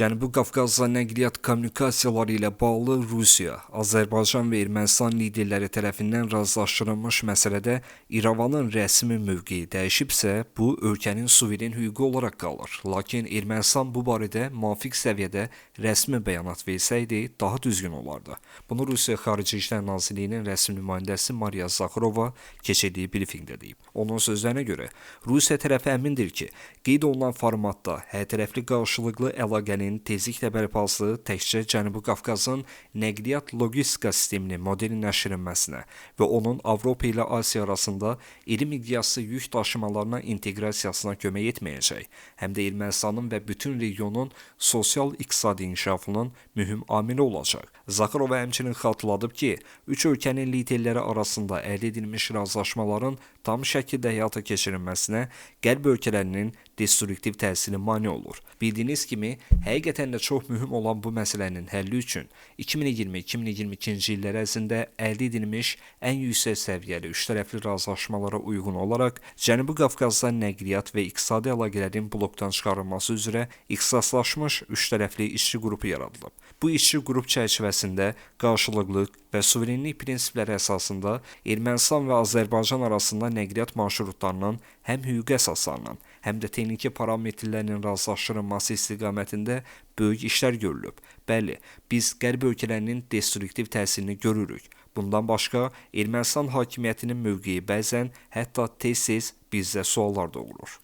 Cənubi Qafqazla nəqliyyat kommunikasiyaları ilə bağlı Rusiya, Azərbaycan və Ermənistan liderləri tərəfindən razılaşdırılmış məsələdə İrəvanın rəsmi mövqeyi dəyişibsə, bu ölkənin suveren hüququ olaraq qalır. Lakin Ermənistan bu barədə müvafiq səviyyədə rəsmi bəyanat versəydi, daha düzgün olardı. Bunu Rusiya Xarici İşlər Nazirliyinin rəsmi nümayəndəsi Mariya Zakharova keçirdiyi brifinqdə deyib. Onun sözlərinə görə, Rusiya tərəfi əmindir ki, qeyd olunan formatda hərtərəfli qarşılıqlı əlaqənin tezliklə bərpası təkcə Cənubi Qafqazın nəqliyyat logistika sisteminin modernləşdirilməsinə və onun Avropa ilə Asiya arasında iri miqyaslı yük daşımalarına inteqrasiyasına kömək etməyəcək, həm də Ermənistanın və bütün regionun sosial-iqtisadi inkişafının mühüm amili olacaq. Zakharova həmçinin xatırladıb ki, üç ölkənin liderləri arasında əldə edilmiş razılaşmaların tam şəkildə həyata keçirilməsinə Qərb ölkələrinin destruktiv təsiri mane olur. Bildiyiniz kimi, həqiqətən də çox mühüm olan bu məsələnin həlli üçün 2020-2022-ci illər ərzində əldə edilmiş ən yüksək səviyyəli üçtərəfli razılaşmalara uyğun olaraq Cənubi Qafqazda nəqliyyat və iqtisadi əlaqələrin blokdan çıxarılması üzrə ixtisaslaşmış üçtərəfli işçi qrupu yaradılıb. Bu işçi qrup çərçivəsində qarşılıqlıq və suverenlik prinsipləri əsasında Ermənistan və Azərbaycan arasında nəqliyyat marşrutlarının həm hüquqi əsaslarının, həm də texniki parametrlərinin razılaşdırılması istiqamətində böyük işlər görülüb. Bəli, biz Qərb ölkələrinin destruktiv təsirini görürük. Bundan başqa, Ermənistan hakimiyyətinin mövqeyi bəzən hətta tez-tez bizdə suallar doğurur.